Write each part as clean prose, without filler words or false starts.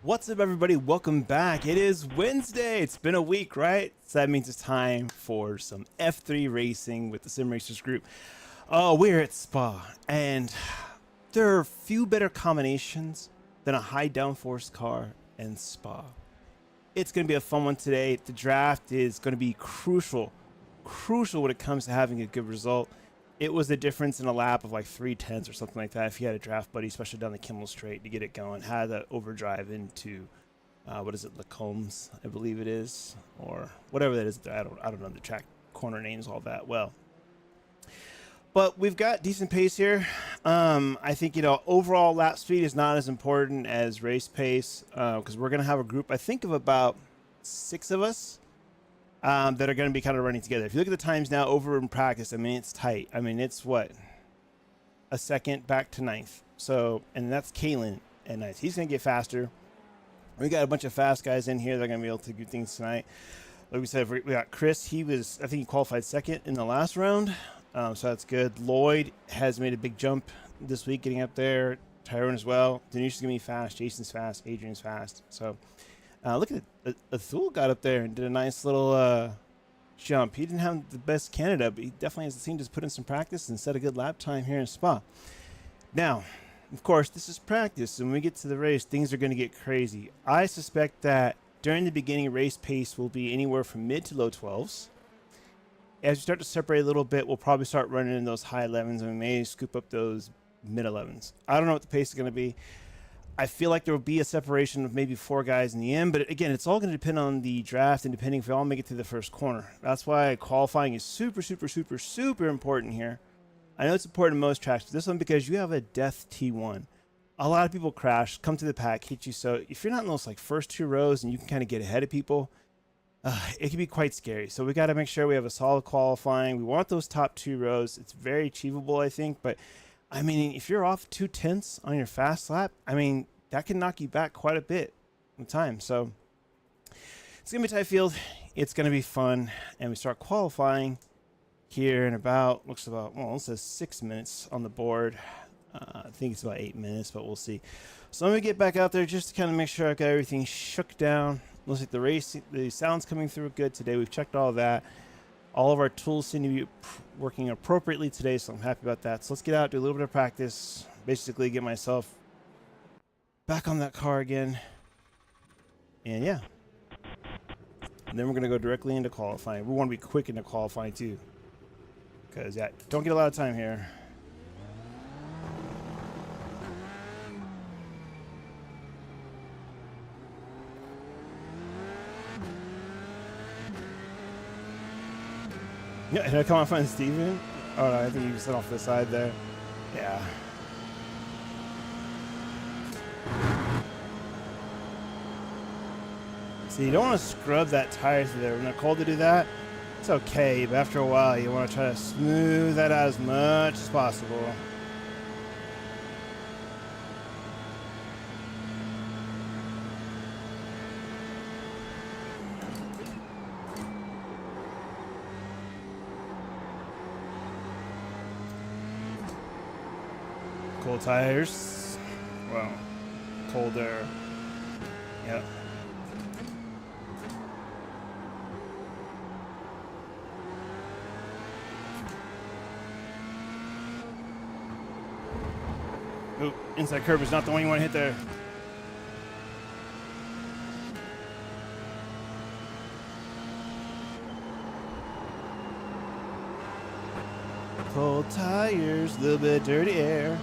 What's up, everybody? Welcome back. It is Wednesday. It's been a week, right? So that means it's time for some F3 racing with the Sim Racers group. Oh, we're at Spa, and there are few better combinations than a high downforce car and Spa. It's going to be a fun one today. The draft is going to be crucial when it comes to having a good result. It was the difference in a lap of like 3/10 or something like that if you had a draft buddy, especially down the Kimmel Straight to get it going. Had that overdrive into, what is it, Lacombs, I believe it is, or whatever that is. I don't know the track corner names all that well. But we've got decent pace here. I think, overall lap speed is not as important as race pace because we're going to have a group, I think, of about 6 of us. That are going to be kind of running together. If you look at the times now over in practice, I mean, it's tight. I mean, it's what? A second back to 9th. So, and that's Kalen at 9th. He's going to get faster. We got a bunch of fast guys in here that are going to be able to do things tonight. Like we said, we got Chris. I think he qualified 2nd in the last round. So that's good. Lloyd has made a big jump this week getting up there. Tyrone as well. Denise is going to be fast. Jason's fast. Adrian's fast. So, look at it. Athul got up there and did a nice little jump. He didn't have the best Canada, but he definitely has the team just put in some practice and set a good lap time here in Spa. Now, of course, this is practice, and when we get to the race, things are going to get crazy. I suspect that during the beginning, race pace will be anywhere from mid to low 12s. As we start to separate a little bit, we'll probably start running in those high 11s, and we may scoop up those mid 11s. I don't know what the pace is going to be. I feel like there will be a separation of maybe 4 guys in the end, but again, it's all going to depend on the draft and depending if we all make it to the first corner. That's why qualifying is super important here. I know it's important in most tracks, but this one because you have a death T1. A lot of people crash, come to the pack, hit you. So if you're not in those like first 2 rows and you can kind of get ahead of people, it can be quite scary. So we got to make sure we have a solid qualifying. We want those top 2 rows. It's very achievable, I think, but I mean, if you're off 2/10 on your fast lap, I mean, that can knock you back quite a bit in time. So it's going to be a tight field. It's going to be fun. And we start qualifying here in well, it says 6 minutes on the board. I think it's about 8 minutes, but we'll see. So let me get back out there just to kind of make sure I've got everything shook down. Looks like the sound's coming through good today. We've checked all that. All of our tools seem to be working appropriately today, so I'm happy about that. So let's get out, do a little bit of practice, basically get myself back on that car again. And yeah. And then we're going to go directly into qualifying. We want to be quick into qualifying too. Because, yeah, don't get a lot of time here. Yeah, did I come off on Steven? Oh, no, I think you set off the side there. Yeah. See, you don't want to scrub that tire through there. When they're cold to do that, it's okay, but after a while, you want to try to smooth that out as much as possible. Cold tires. Well, colder. Yep. Ooh, inside curb is not the one you want to hit there. Cold tires, a little bit of dirty air.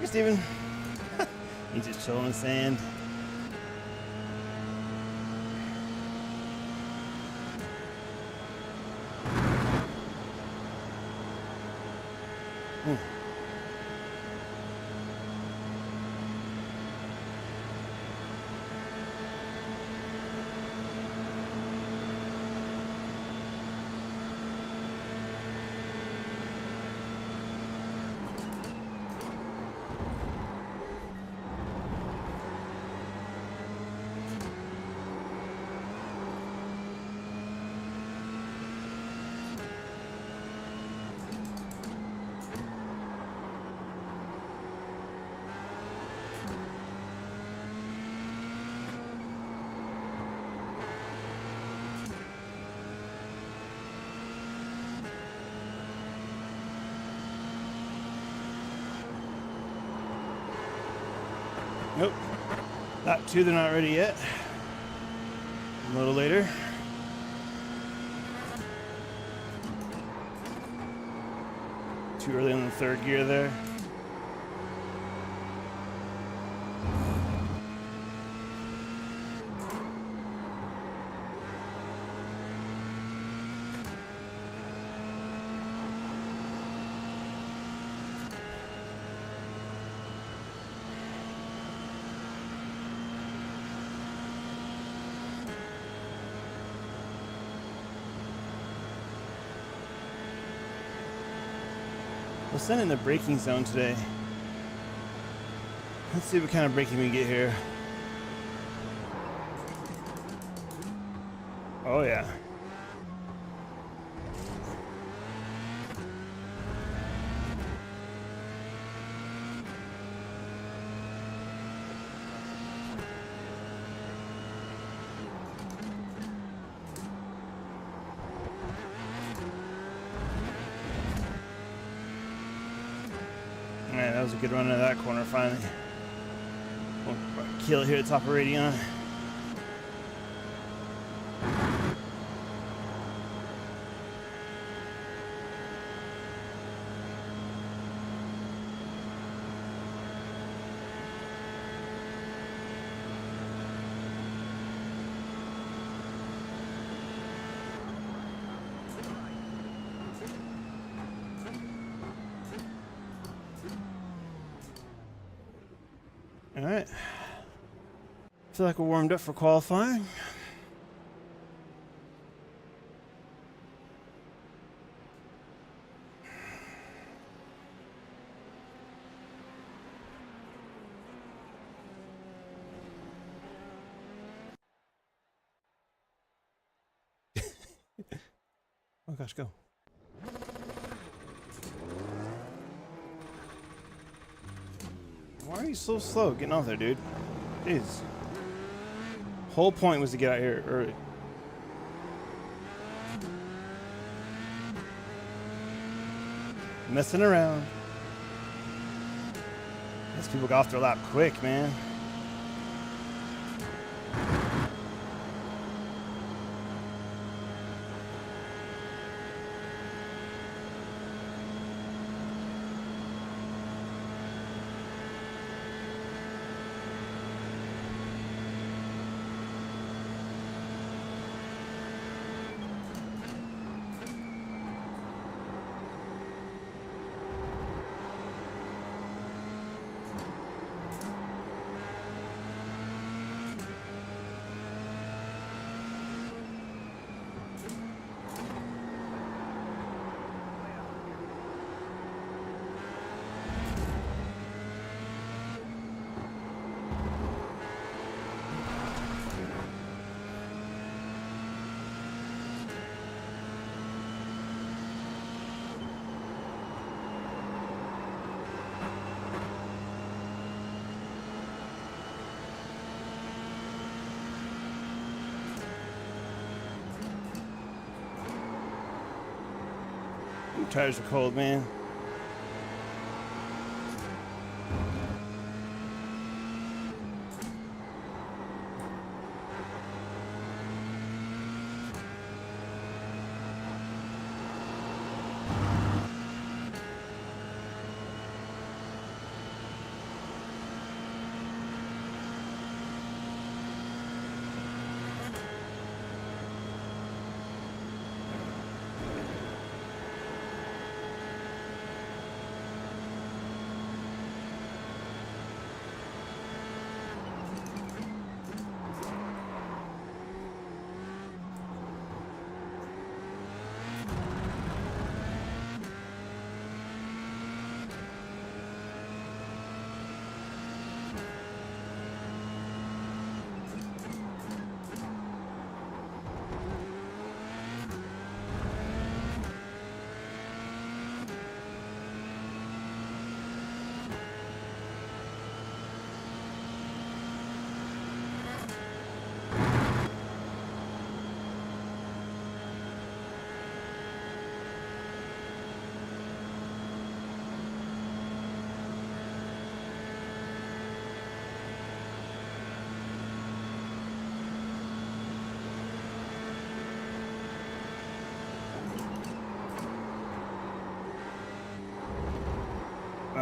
Hey, Steven. He's just chilling in the sand. Nope. Lap 2, they're not ready yet. A little later. Too early in the third gear there. We'll send in the braking zone today. Let's see what kind of braking we get here. Oh yeah. Man, that was a good run into that corner finally. We'll kill here at the top of Radion. All right. Feel like we're warmed up for qualifying. Oh gosh, go. Why are you so slow getting off there, dude? Jeez. Whole point was to get out here early. Messing around. These people got off their lap quick, man. Tires are cold, man.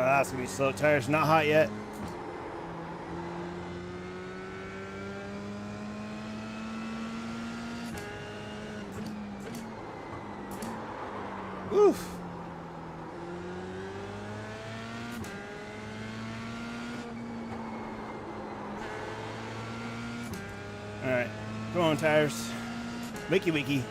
That's gonna be slow. Tires not hot yet. Oof. All right, come on, tires. Wakey, wakey.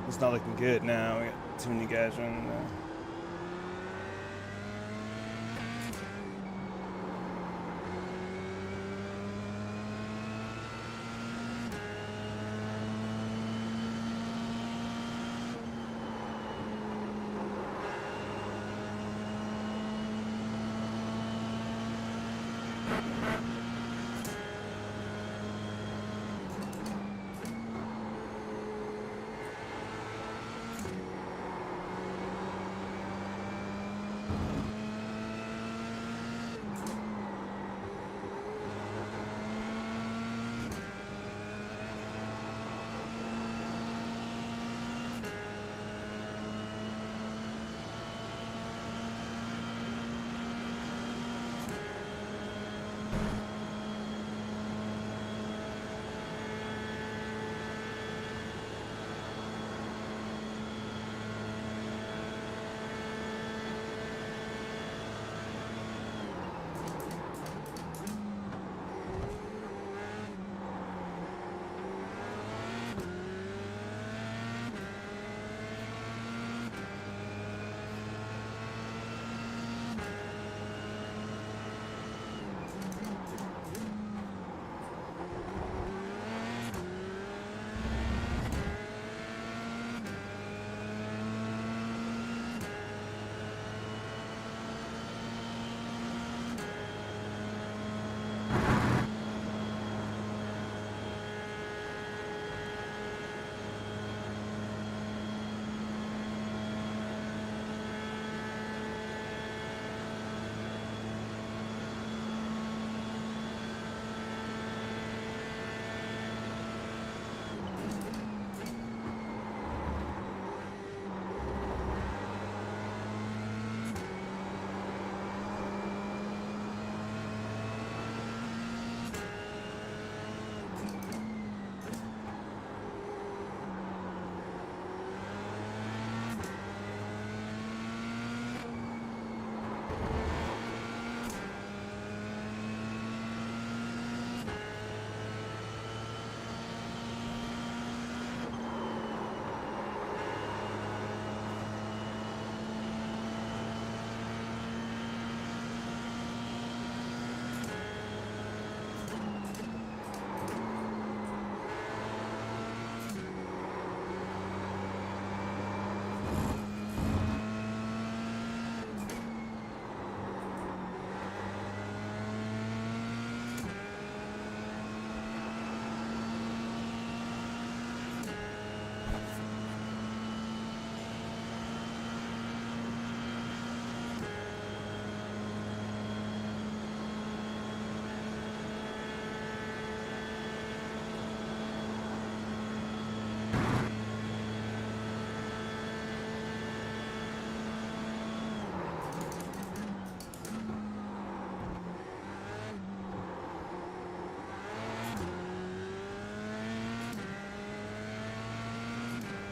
It's not looking good now. We got too many guys running now.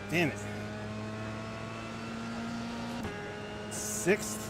Damn it. 6th.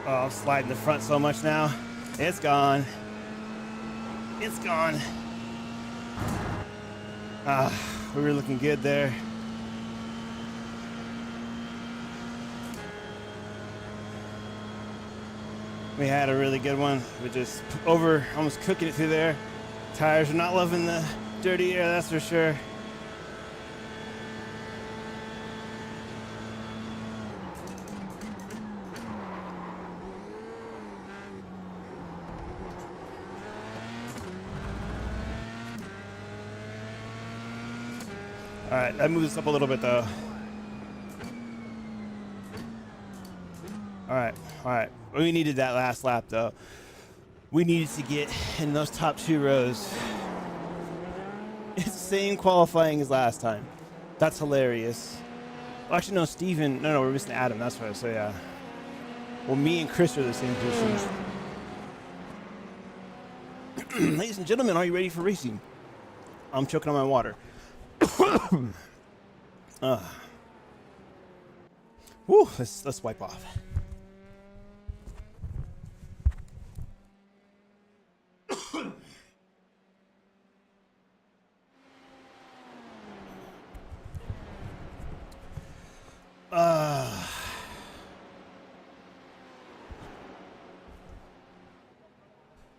Oh, I'm sliding the front so much now. It's gone. It's gone. We were looking good there. We had a really good one. We just almost cooking it through there. Tires are not loving the dirty air, that's for sure. All right, that moves us up a little bit though. All right. We needed that last lap though. We needed to get in those top 2 rows. It's the same qualifying as last time. That's hilarious. Well, actually, no, Steven. No, we're missing Adam. That's right. So yeah. Well, me and Chris are the same positions. Ladies and gentlemen, are you ready for racing? I'm choking on my water. Woo, let's wipe off.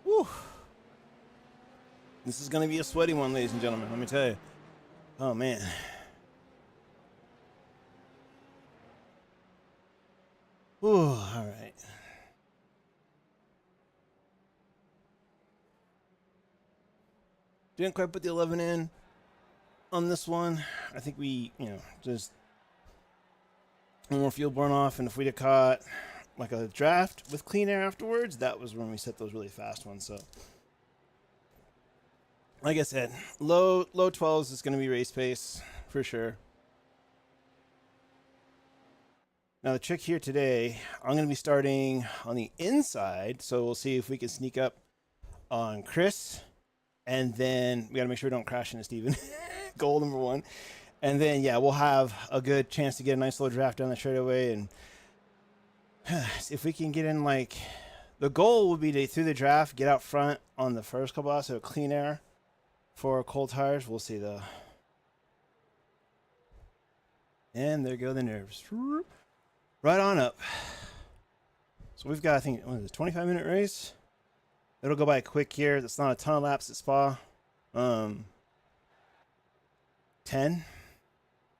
Woo. This is gonna be a sweaty one, ladies and gentlemen, let me tell you. Oh man. Ooh, all right. Didn't quite put the 11 in on this one. I think we, just one more fuel burn off, and if we'd have caught like a draft with clean air afterwards, that was when we set those really fast ones. So like I said, low 12s is going to be race pace for sure. Now the trick here today, I'm going to be starting on the inside, so we'll see if we can sneak up on Chris, and then we got to make sure we don't crash into Steven. Goal number 1. And then, yeah, we'll have a good chance to get a nice little draft down the straightaway, and if we can get in, like, the goal would be to, through the draft, get out front on the first couple hours, so clean air for cold tires. We'll see, though. And there go the nerves. Right on up. So we've got, I think, what is it, 25-minute race? It'll go by quick here. It's not a ton of laps at Spa. 10,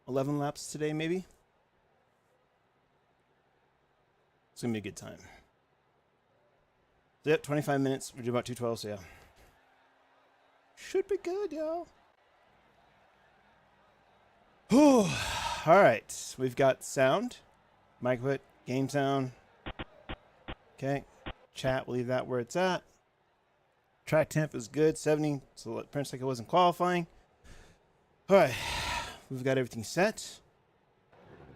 11 laps today, maybe. It's going to be a good time. So, yep, 25 minutes. We're doing about 2:12, so yeah. Should be good, y'all. All right. We've got sound. Mic put, game sound. Okay. Chat, we'll leave that where it's at. Track temp is good, 70, so it prints like it wasn't qualifying. All right. We've got everything set.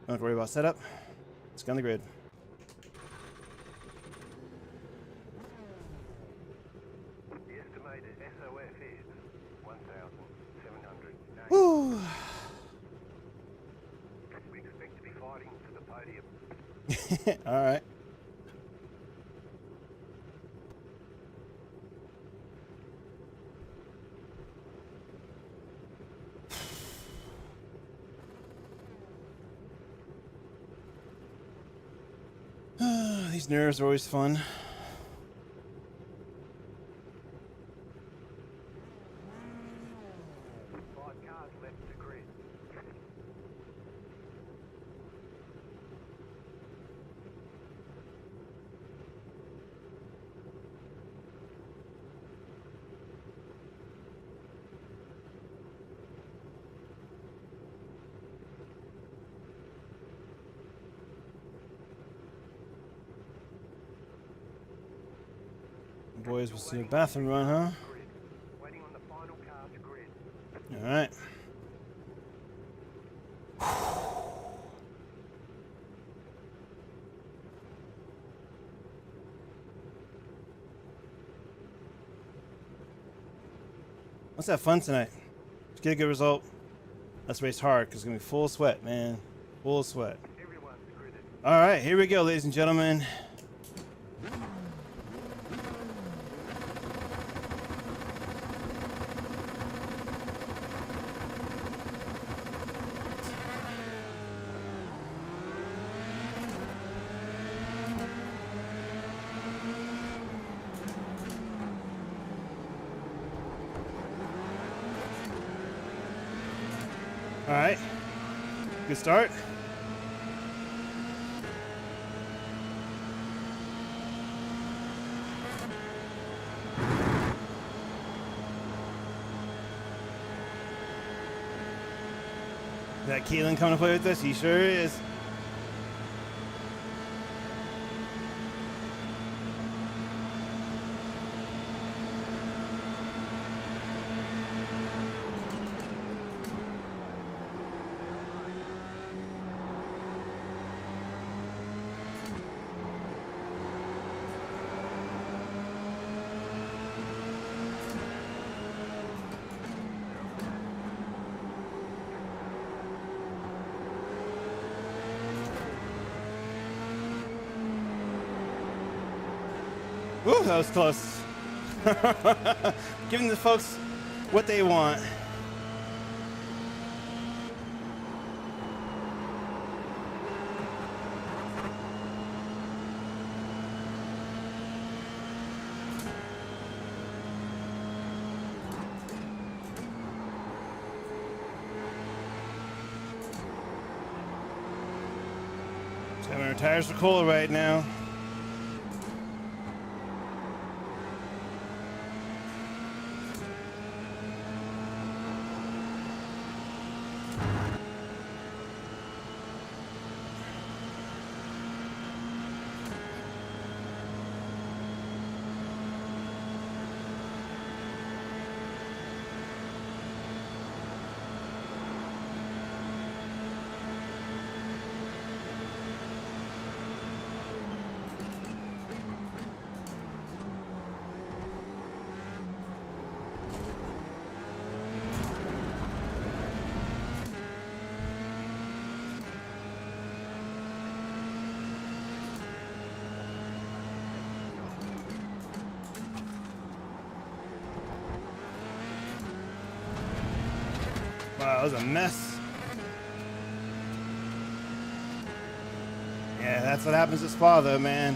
Don't have to worry about setup. Let's get on the grid. The estimated SOF is 1,708. Woo! We expect to be fighting for the podium. All right. These nerves are always fun. 5 cars left to grid. Boys, we'll see a bathroom run, huh? Grid. Waiting on the final car to grid. All right. Let's have fun tonight. Let's get a good result. Let's race hard because it's going to be full sweat, man. Full sweat. Everyone's gridded. All right, here we go, ladies and gentlemen. All right, good start. Is that Keelan coming to play with us? He sure is. Ooh, that was close. Giving the folks what they want. So our tires are cold right now. Wow, that was a mess. Yeah, that's what happens at Spa though, man.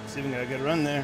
See if we got a good run there.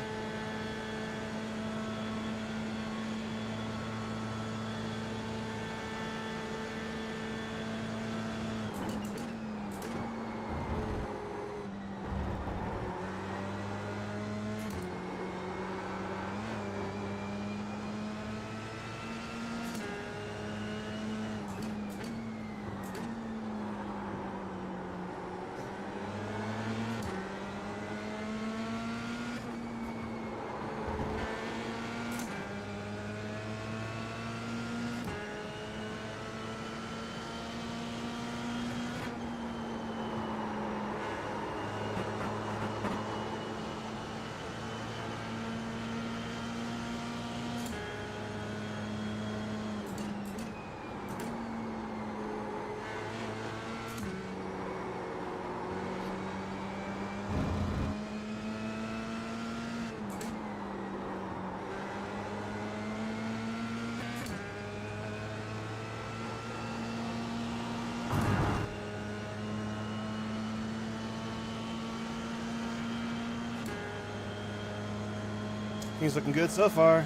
Things looking good so far.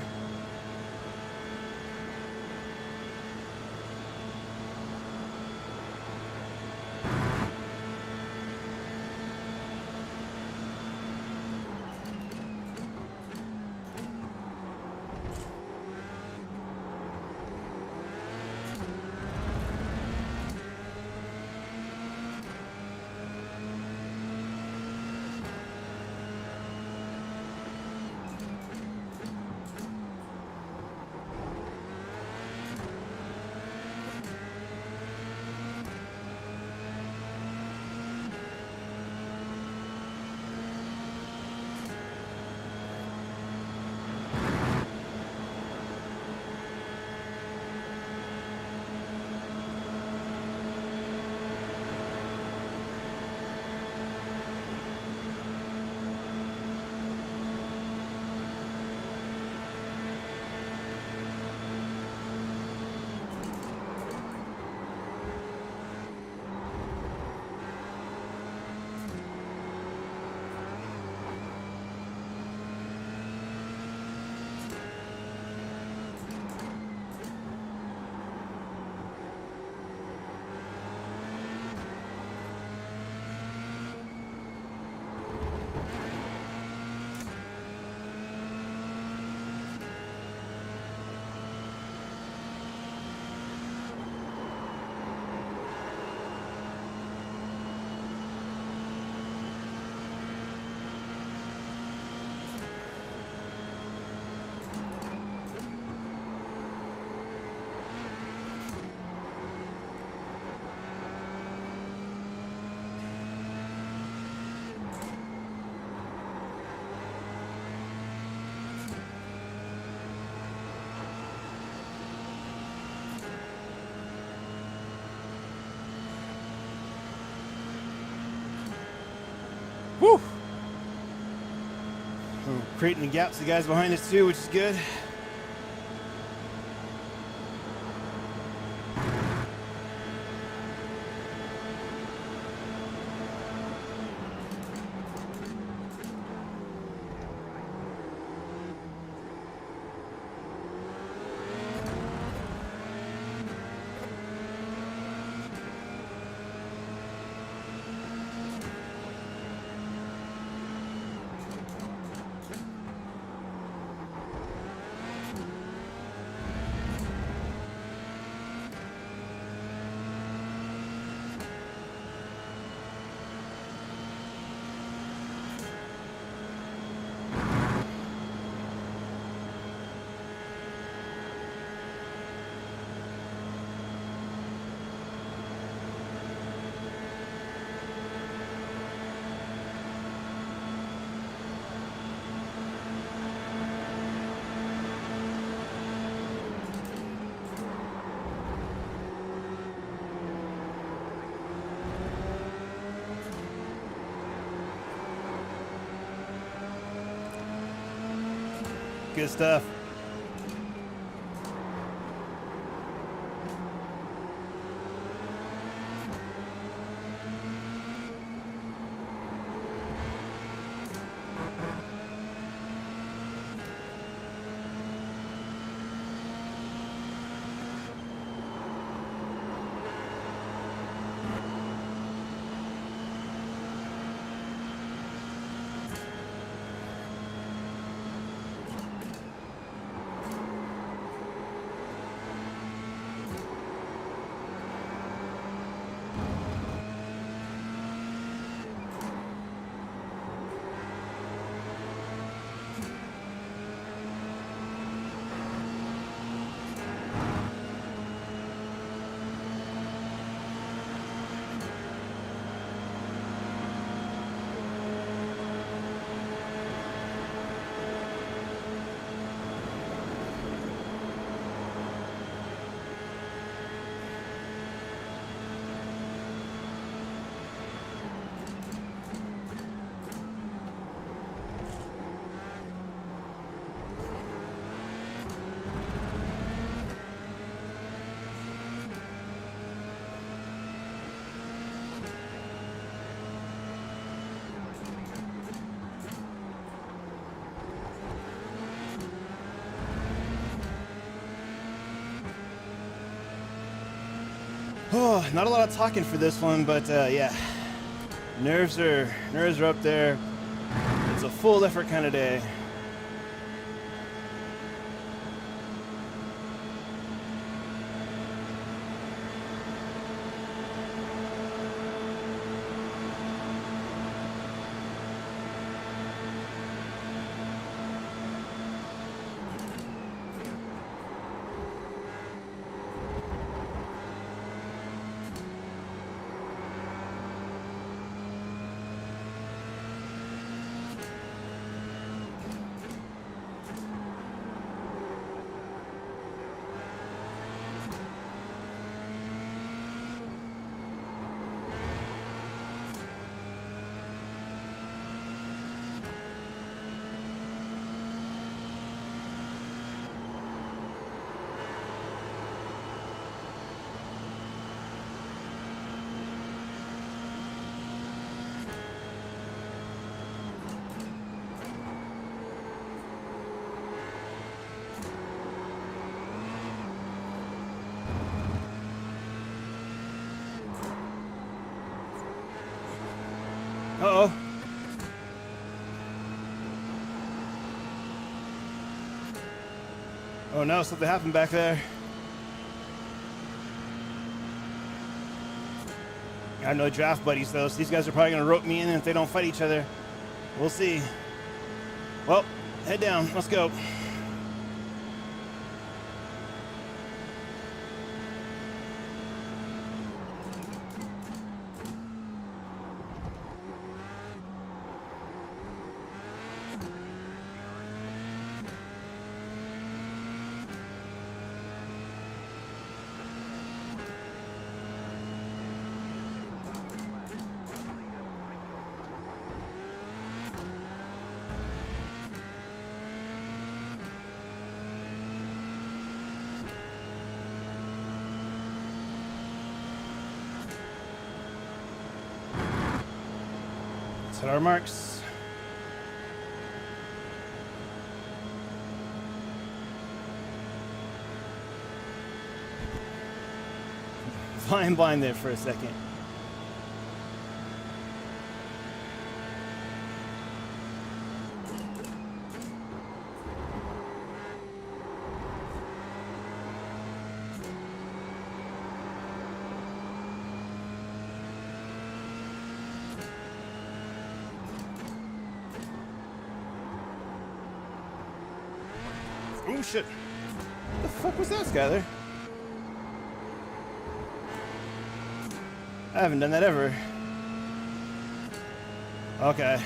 Woo! Oh, creating the gaps, the guys behind us too, which is good. Good stuff. Oh, not a lot of talking for this one, but yeah, nerves are up there. It's a full effort kind of day. Uh-oh. Oh no, something happened back there. I have no draft buddies though, so these guys are probably gonna rope me in if they don't fight each other. We'll see. Well, head down, let's go. Set our marks. Flying blind there for a second. Oh shit. What the fuck was that, Skyler? I haven't done that ever. Okay.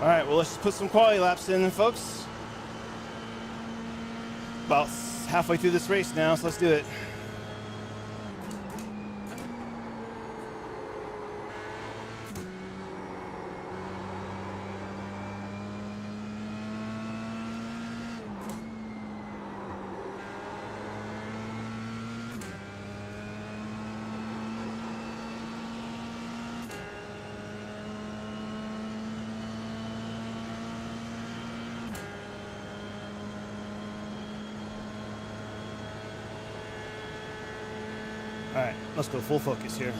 Alright, well let's just put some quality laps in then, folks. About halfway through this race now, so let's do it. All right, let's go full focus here.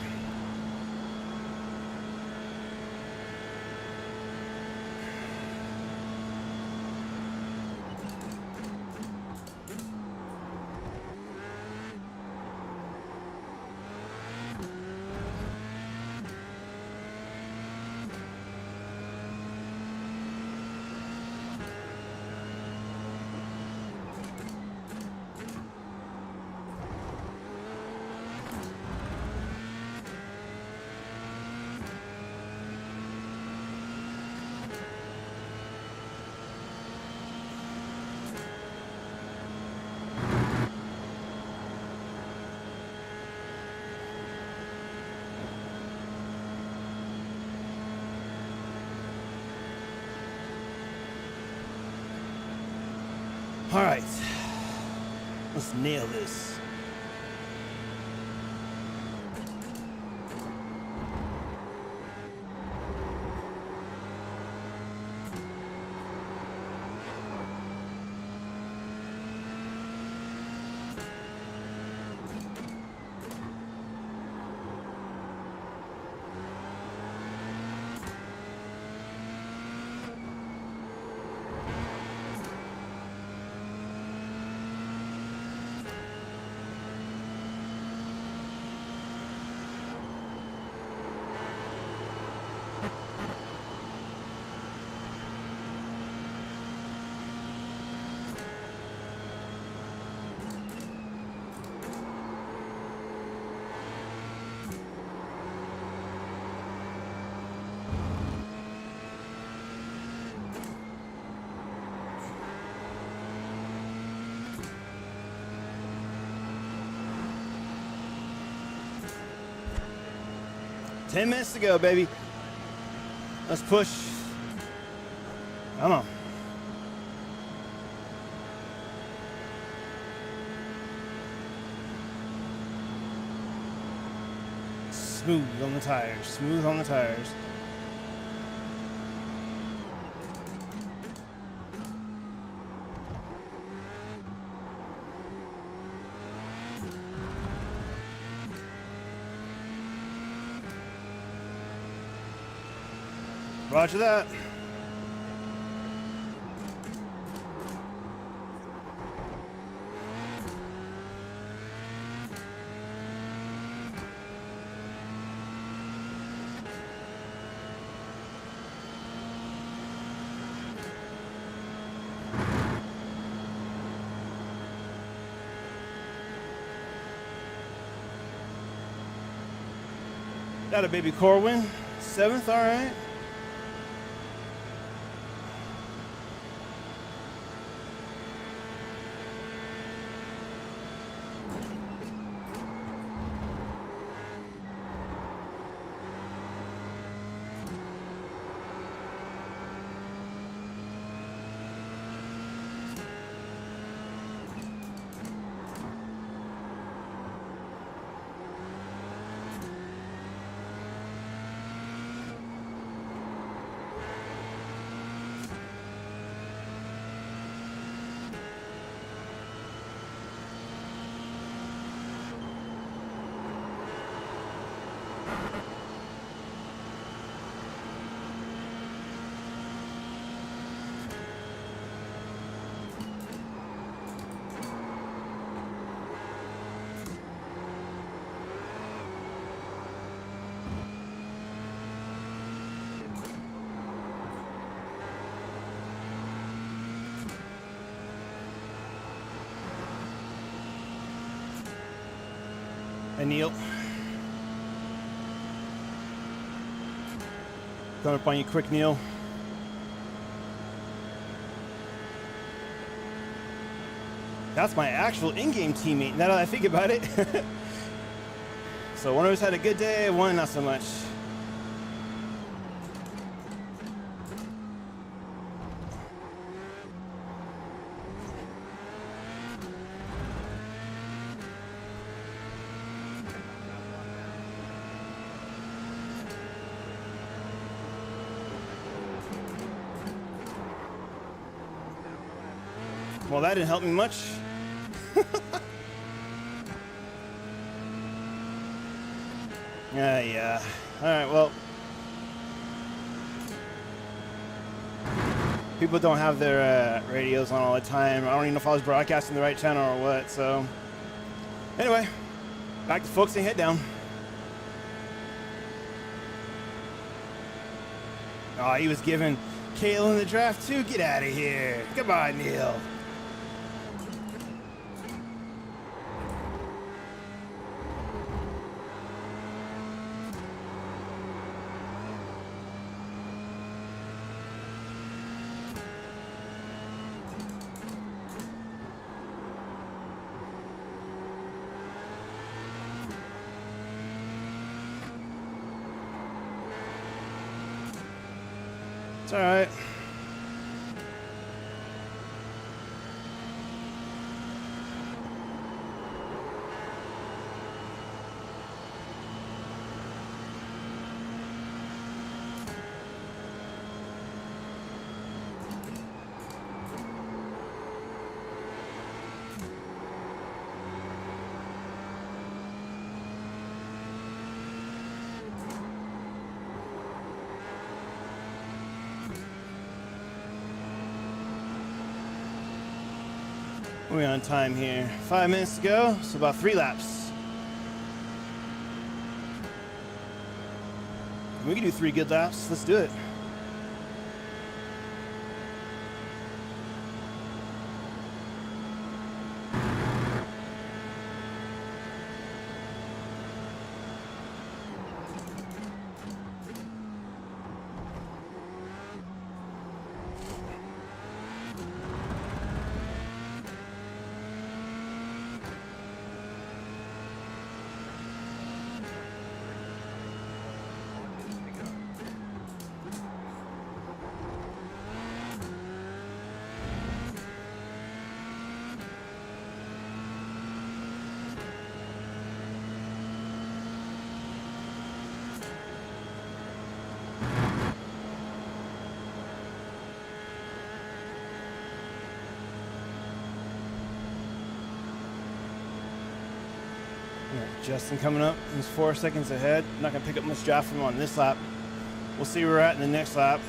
All right, let's nail this. 10 minutes to go, baby. Let's push. Come on. Smooth on the tires. Smooth on the tires. Roger that. Got a baby Corwin. 7th, all right. And Neil. Coming up on you quick, Neil. That's my actual in-game teammate, now that I think about it. So one of us had a good day, one not so much. Well, that didn't help me much. Yeah. All right, well. People don't have their radios on all the time. I don't even know if I was broadcasting the right channel or what, so. Anyway, back to focusing, head down. Oh, he was giving Kalen the draft too? Get out of here. Come on, Neil. It's all right. We're on time here. 5 minutes to go, so about 3 laps. We can do 3 good laps. Let's do it. Justin coming up. He's 4 seconds ahead. Not going to pick up much draft from him on this lap. We'll see where we're at in the next lap.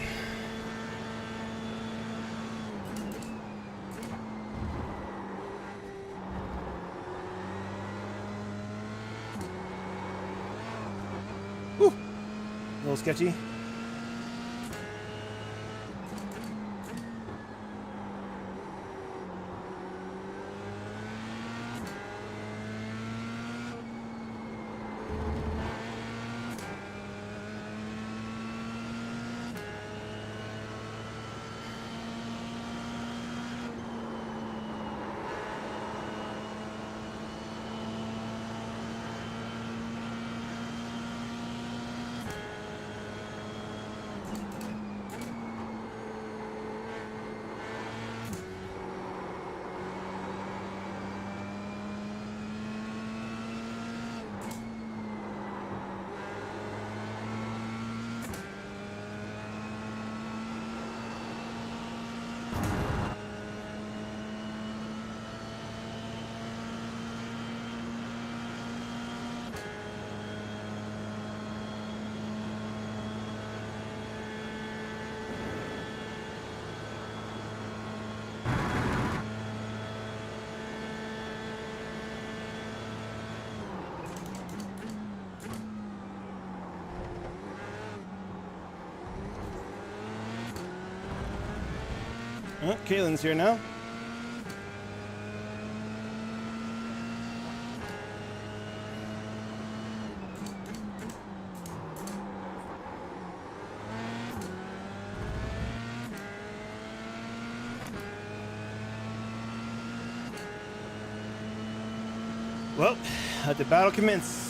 Whew. A little sketchy. Oh, Kaylin's here now. Well, let the battle commence.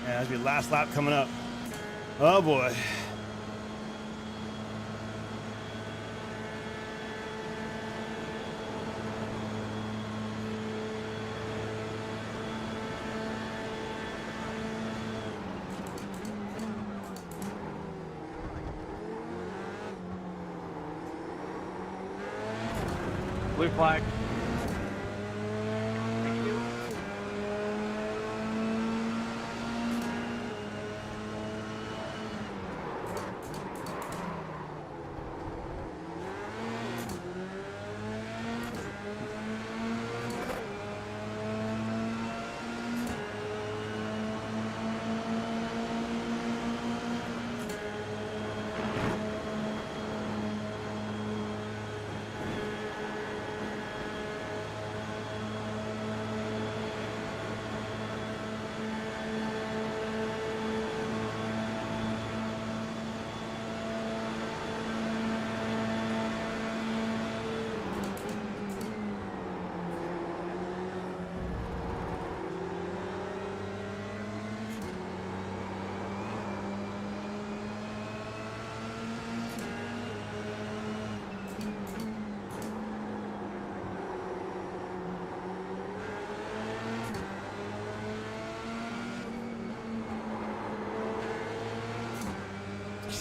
Yeah, that's your last lap coming up. Oh boy. Blue flag.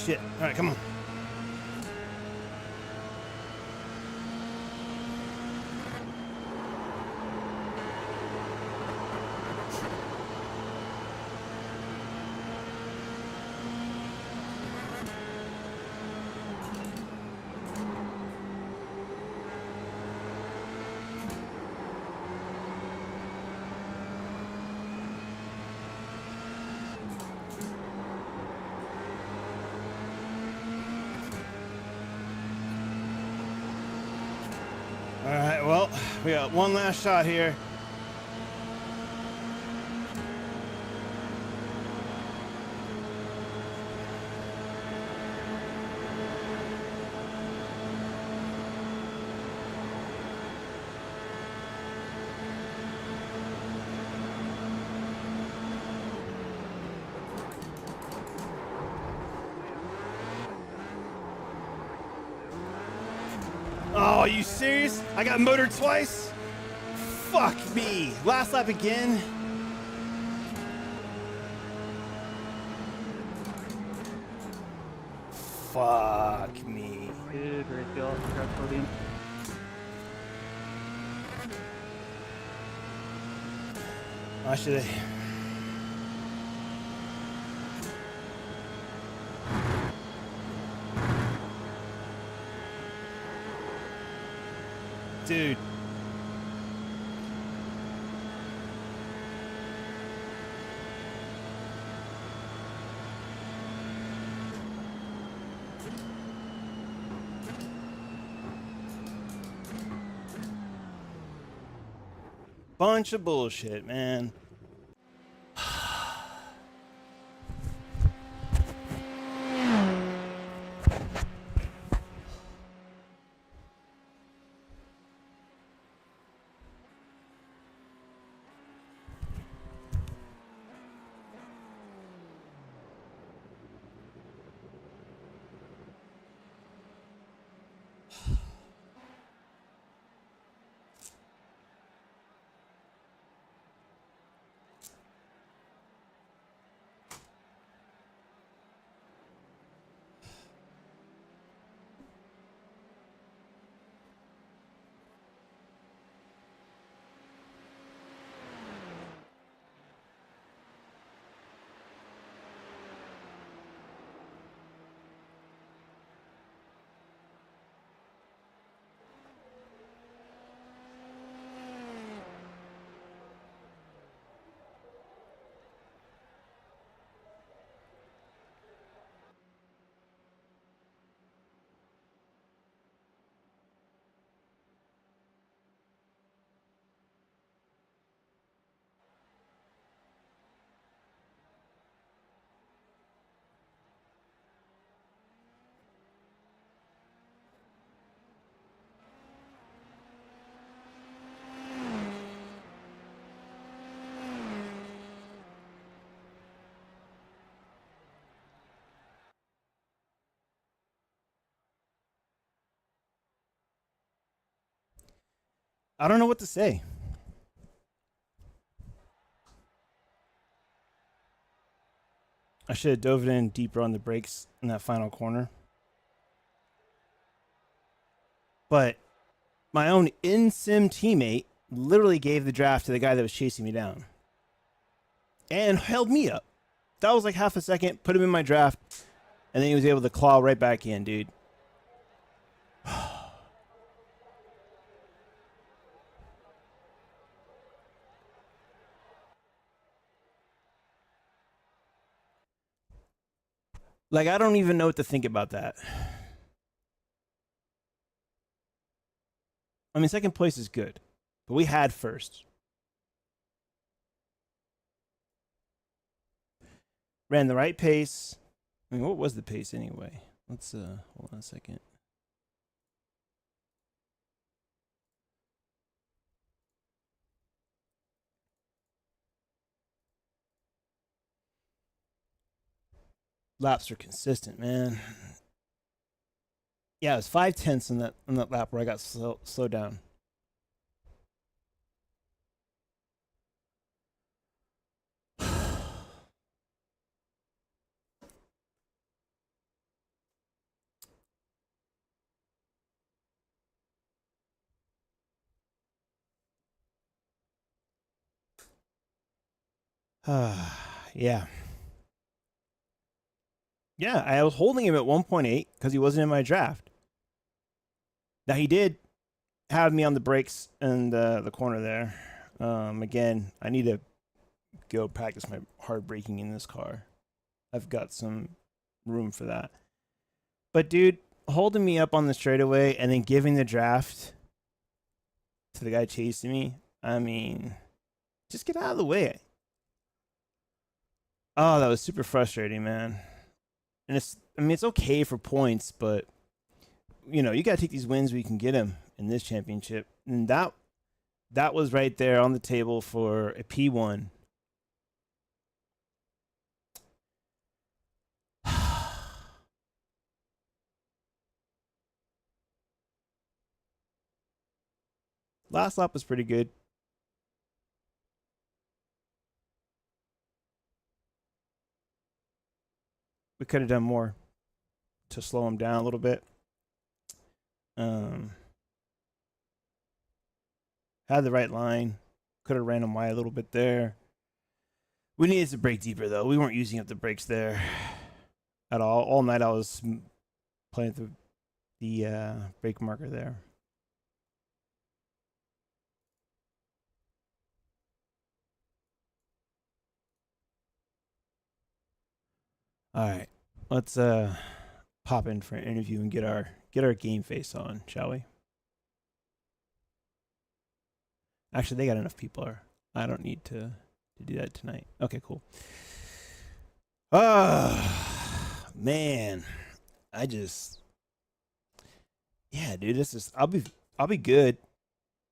shit. All right, come on. All right, well, we got one last shot here. Oh, are you serious? I got motored twice? Fuck me. Last lap again? Fuck me. Dude, great feel. Congrats, podium. I should have. Dude. Bunch of bullshit, man. I don't know what to say. I should have dove in deeper on the brakes in that final corner. But my own in-sim teammate literally gave the draft to the guy that was chasing me down. And held me up. That was like half a second, put him in my draft, and then he was able to claw right back in, dude. Like, I don't even know what to think about that. I mean, second place is good, but we had first. Ran the right pace. I mean, what was the pace anyway? Let's, hold on a second. Laps are consistent, man. Yeah, it was 5/10 on that lap where I got slowed down. Yeah. Yeah, I was holding him at 1.8 because he wasn't in my draft. Now, he did have me on the brakes in the corner there. Again, I need to go practice my hard braking in this car. I've got some room for that. But, dude, holding me up on the straightaway and then giving the draft to the guy chasing me, I mean, just get out of the way. Oh, that was super frustrating, man. And it's okay for points, but you know, you got to take these wins where you can get them in this championship. And that was right there on the table for a P1. Last lap was pretty good. We could have done more to slow him down a little bit. Had the right line. Could have ran him wide a little bit there. We needed to brake deeper, though. We weren't using up the brakes there at all. All night I was playing the brake marker there. All right, let's pop in for an interview and get our game face on, shall we? Actually, they got enough people. I don't need to do that tonight. Okay, cool. Man, yeah, dude, this is I'll be good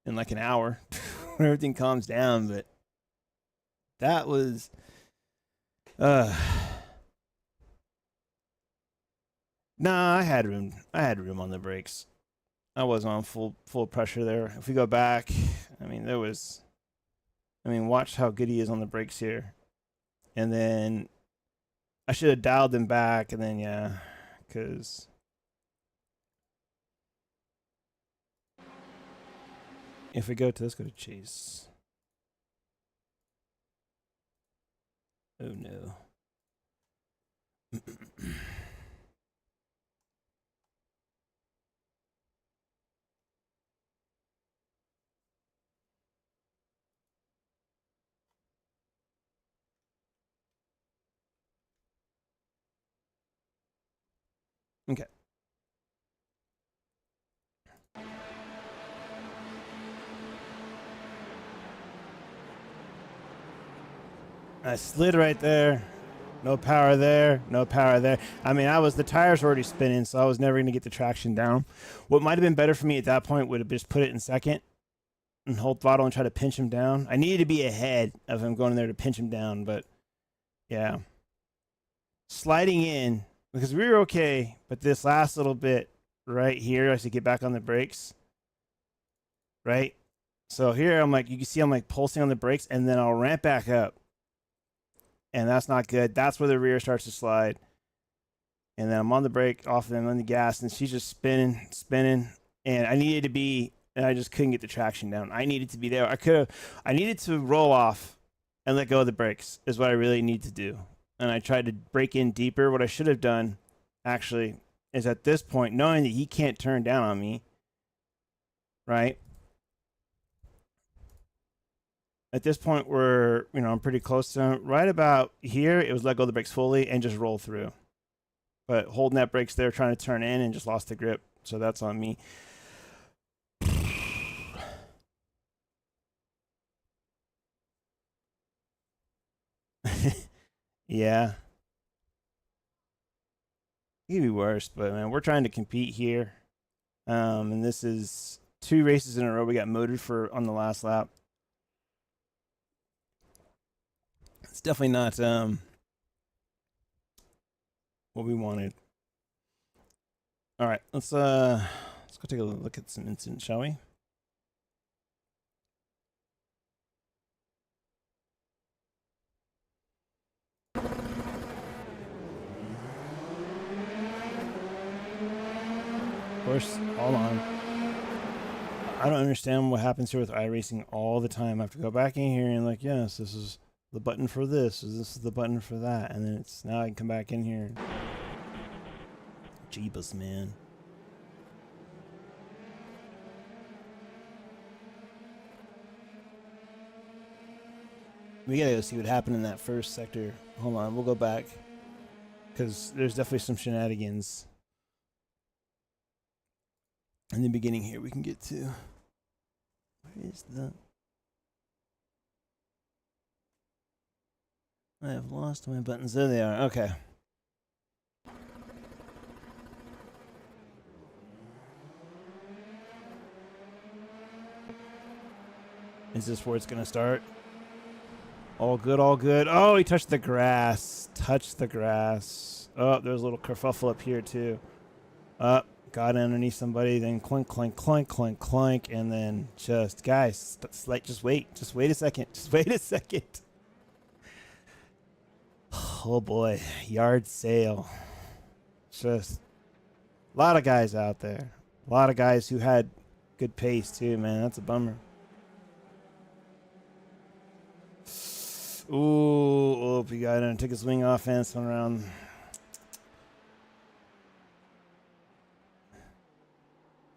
in like an hour when everything calms down. But that was Nah, I had room. I had room on the brakes. I wasn't on full pressure there. If we go back, I mean, watch how good he is on the brakes here. And then I should have dialed them back, and then yeah, because if we go to, let's go to chase. Oh no. Okay. I slid right there. No power there. No power there. I mean, the tires were already spinning, so I was never going to get the traction down. What might have been better for me at that point would have just put it in second and hold throttle and try to pinch him down. I needed to be ahead of him going in there to pinch him down, but yeah. Sliding in, because we were okay, but this last little bit right here, I should get back on the brakes. Right? So here I'm like, you can see I'm like pulsing on the brakes, and then I'll ramp back up. And that's not good. That's where the rear starts to slide. And then I'm on the brake, off, and I'm on the gas, and she's just spinning. And I needed to be, and I just couldn't get the traction down. I needed to be there. I needed to roll off and let go of the brakes is what I really need to do. And I tried to brake in deeper. What I should have done, actually, is at this point, knowing that he can't turn down on me, right? At this point, I'm pretty close to him. Right about here, it was let go of the brakes fully and just roll through. But holding that brakes there, trying to turn in and just lost the grip. So that's on me. Yeah. It could be worse, but man, we're trying to compete here. And this is 2 races in a row. We got motored on the last lap. It's definitely not what we wanted. All right, let's go take a look at some incidents, shall we? Of course, hold on. I don't understand what happens here with iracing all the time. I have to go back in here and like, yes, this is the button for this, or this is the button for that, and then it's now I can come back in here. Jeebus, man. We gotta go see what happened in that first sector. Hold on, we'll go back. Because there's definitely some shenanigans in the beginning here we can get to. Where is the... I have lost my buttons. There they are. Okay. Is this where it's going to start? All good, all good. Oh, he touched the grass. Touched the grass. Oh, there's a little kerfuffle up here, too. Up, got underneath somebody, then clink, clink, clink, clink, clink, and then just, guys, just wait. Just wait a second. Just wait a second. Oh, boy. Yard sale. Just a lot of guys out there. A lot of guys who had good pace, too, man. That's a bummer. Ooh, he got in, took his wing offense, went around.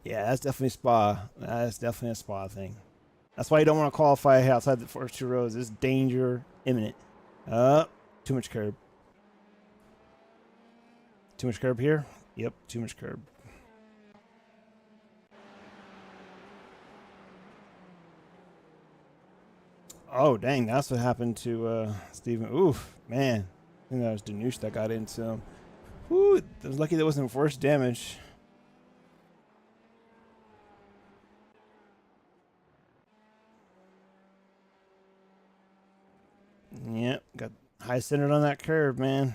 Yeah, that's definitely spa. That's definitely a spa thing. That's why you don't want to qualify outside the first 2 rows. It's danger imminent. Too much curb. Too much curb here? Yep, too much curb. Oh, dang, that's what happened to Steven. Oof, man. I think that was Danush that got into him. Ooh, it was lucky that wasn't force damage. Yep, got high centered on that curve, man.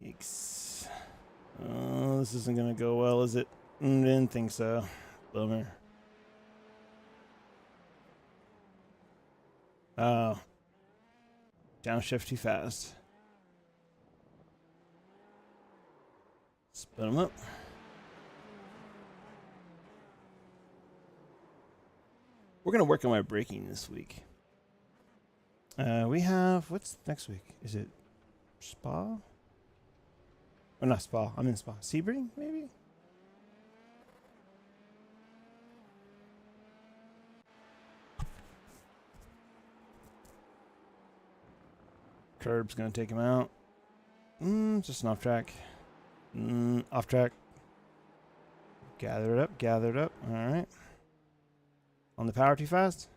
Yikes. Oh, this isn't going to go well, is it? Didn't think so. Bummer. Oh. Downshift too fast. Spin them up. We're going to work on my braking this week. We have... What's next week? Is it Spa? Oh, not Spa. I'm in Spa. Sebring, maybe? Curb's going to take him out. Just an off track. Off track. Gather it up. Gather it up. All right. On the power too fast?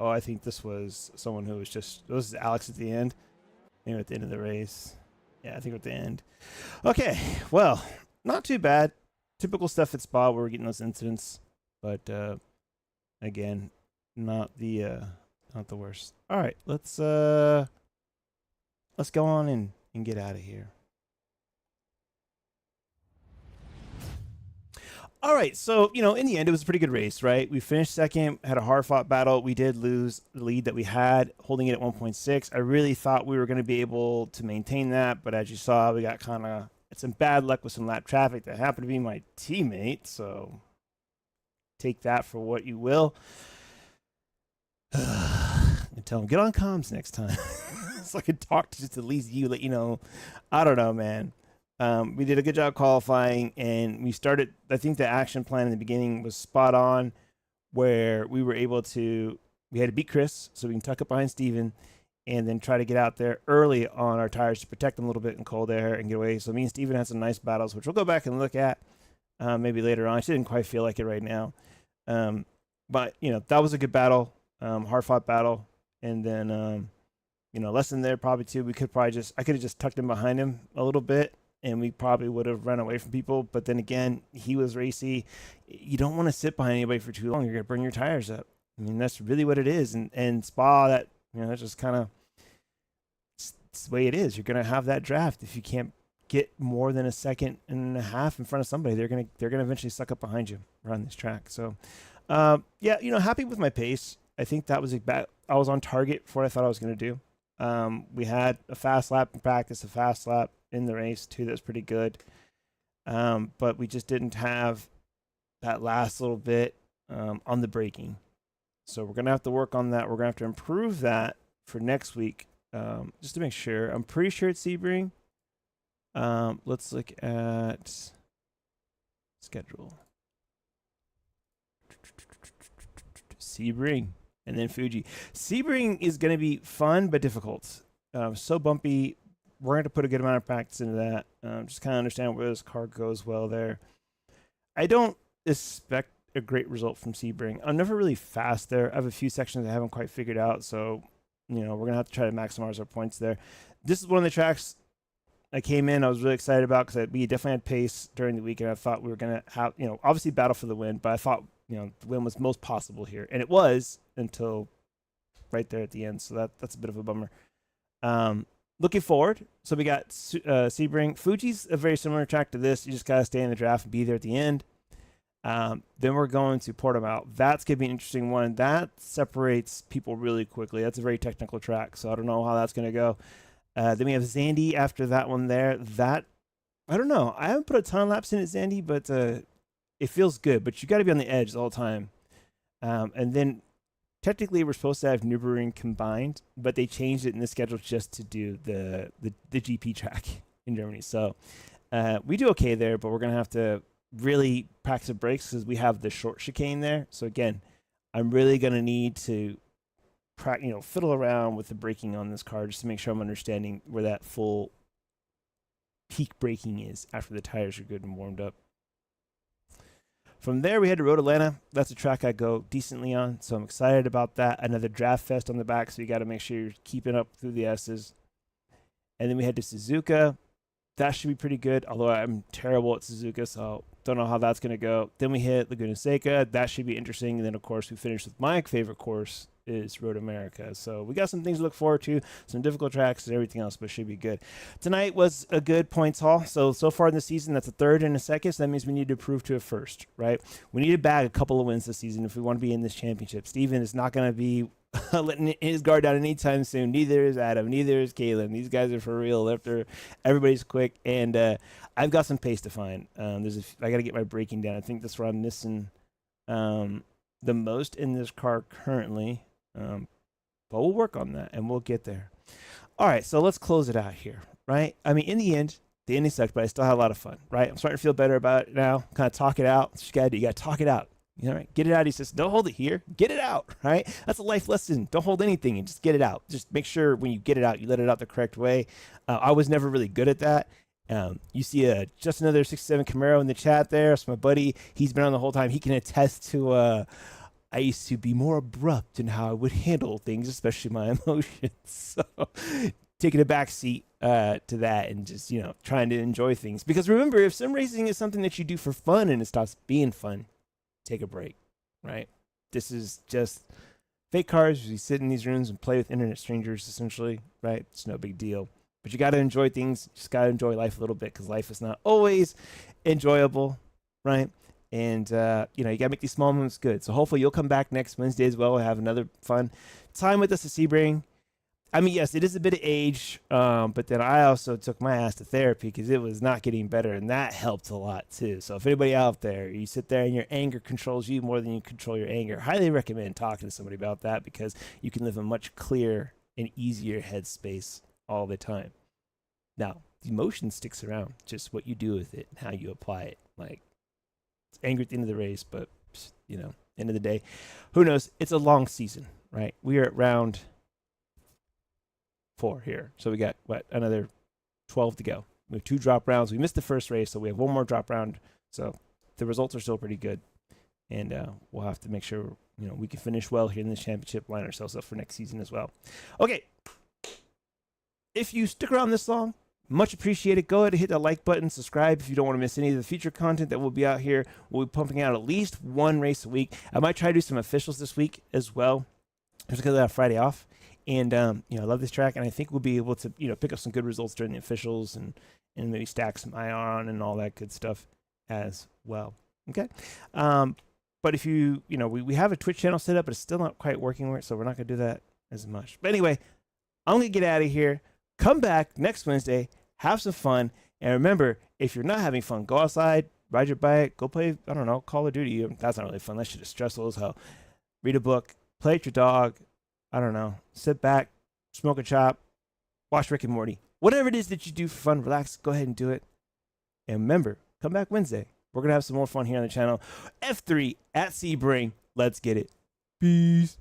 Oh, I think this was someone who was just... This is Alex at the end. Maybe at the end of the race. Yeah, I think we're at the end. Okay, well, not too bad. Typical stuff at Spa where we're getting those incidents. But, again, not the worst. All right, let's go on and get out of here. All right, so, you know, in the end, it was a pretty good race, right? We finished second, had a hard-fought battle. We did lose the lead that we had, holding it at 1.6. I really thought we were going to be able to maintain that, but as you saw, we got kind of some bad luck with some lap traffic that happened to be my teammate, so take that for what you will. And tell him, get on comms next time. So I can talk to just at least you, let you know. I don't know, man. We did a good job qualifying, and we started, I think the action plan in the beginning was spot on, where we were able to, we had to beat Chris, so we can tuck up behind Steven, and then try to get out there early on our tires to protect them a little bit in cold air and get away. So me and Steven had some nice battles, which we'll go back and look at maybe later on. I didn't quite feel like it right now. But, you know, that was a good battle, hard-fought battle. And then, you know, lesson there probably too. We could probably just, I could have just tucked him behind him a little bit, and we probably would have run away from people. But then again, he was racy. You don't want to sit behind anybody for too long. You're going to burn your tires up. I mean, that's really what it is. And Spa, that, you know, that's just kind of, it's the way it is. You're going to have that draft. If you can't get more than a second and a half in front of somebody, they're going to eventually suck up behind you around this track. So, yeah, you know, happy with my pace. I think that was I was on target for what I thought I was going to do. We had a fast lap in practice, a fast lap in the race too. That was pretty good. But we just didn't have that last little bit on the braking. So we're going to have to work on that. We're going to have to improve that for next week just to make sure. I'm pretty sure it's Sebring. Let's look at schedule. Sebring and then Fuji. Sebring is going to be fun but difficult. So bumpy. We're going to put a good amount of practice into that. Just kind of understand where this car goes well there. I don't expect a great result from Sebring. I'm never really fast there. I have a few sections I haven't quite figured out, so we're going to have to try to maximize our points there. This is one of the tracks I came in, I was really excited about because we definitely had pace during the week, and I thought we were going to have, obviously battle for the win, but I thought, the win was most possible here. And it was until right there at the end, so that's a bit of a bummer. Looking forward, so we got Sebring. Fuji's a very similar track to this. You just got to stay in the draft and be there at the end. Then we're going to Portimao. That's going to be an interesting one. That separates people really quickly. That's a very technical track, so I don't know how that's going to go. Then we have Zandy after that one there. That, I don't know. I haven't put a ton of laps in at Zandy, but it feels good. But you got to be on the edge the whole time. And then technically we're supposed to have Nürburgring combined, but they changed it in the schedule just to do the GP track in Germany. So we do okay there, but we're going to have to really practice the brakes because we have the short chicane there. So again, I'm really going to need to fiddle around with the braking on this car just to make sure I'm understanding where that full peak braking is after the tires are good and warmed up. From there, we head to Road Atlanta. That's a track I go decently on, so I'm excited about that. Another draft fest on the back, so you got to make sure you're keeping up through the S's. And then we head to Suzuka. That should be pretty good, although I'm terrible at Suzuka, so don't know how that's going to go. Then we hit Laguna Seca. That should be interesting. And then, of course, we finish with my favorite course is Road America. So we got some things to look forward to, some difficult tracks and everything else, but should be good. Tonight was a good points haul. So far in the season, that's a third and a second. So that means we need to prove to a first, right? We need to bag a couple of wins this season if we want to be in this championship. Steven is not going to be letting his guard down anytime soon. Neither is Adam. Neither is Kalen. These guys are for real. Everybody's quick, and I've got some pace to find. I got to get my braking down. I think that's where I'm missing the most in this car currently. But we'll work on that, and we'll get there. All right, so let's close it out here, right? I mean, in the end, the ending sucked, but I still had a lot of fun, right? I'm starting to feel better about it now. Kind of talk it out. That's what you got to do. You got to talk it out. Right? Get it out. He says, don't hold it here. Get it out, right? That's a life lesson. Don't hold anything and just get it out. Just make sure when you get it out, you let it out the correct way. I was never really good at that. You see just another 67 Camaro in the chat there. It's my buddy. He's been on the whole time. He can attest to I used to be more abrupt in how I would handle things, especially my emotions. So taking a back seat to that and just, trying to enjoy things. Because remember, if sim racing is something that you do for fun and it stops being fun, take a break, right? This is just fake cars. You sit in these rooms and play with internet strangers, essentially, right? It's no big deal. But you got to enjoy things. You just got to enjoy life a little bit because life is not always enjoyable, right? And, you got to make these small moments good. So hopefully you'll come back next Wednesday as well and have another fun time with us at Sebring. I mean, yes, it is a bit of age, but then I also took my ass to therapy because it was not getting better, and that helped a lot too. So if anybody out there, you sit there and your anger controls you more than you control your anger, highly recommend talking to somebody about that because you can live a much clearer and easier headspace all the time. Now, the emotion sticks around, just what you do with it and how you apply it. Like, it's anger at the end of the race, but, end of the day, who knows? It's a long season, right? We are at round 4 here. So we got, another 12 to go. We have 2 drop rounds. We missed the first race, so we have 1 more drop round. So the results are still pretty good. And we'll have to make sure, we can finish well here in this championship, line ourselves up for next season as well. Okay. If you stick around this long, much appreciated. Go ahead and hit the like button, subscribe if you don't want to miss any of the future content that will be out here. We'll be pumping out at least 1 race a week. I might try to do some officials this week as well, just because I have Friday off. And, I love this track, and I think we'll be able to, pick up some good results during the officials and maybe stack some ion and all that good stuff as well. Okay. But if you, we have a Twitch channel set up, but it's still not quite working, so we're not going to do that as much. But anyway, I'm going to get out of here. Come back next Wednesday, have some fun. And remember, if you're not having fun, go outside, ride your bike, go play, I don't know, Call of Duty. That's not really fun. That shit is stressful as hell. Read a book, play with your dog. I don't know. Sit back, smoke a chop, watch Rick and Morty. Whatever it is that you do for fun, relax, go ahead and do it. And remember, come back Wednesday. We're going to have some more fun here on the channel. F3 at Sebring. Let's get it. Peace.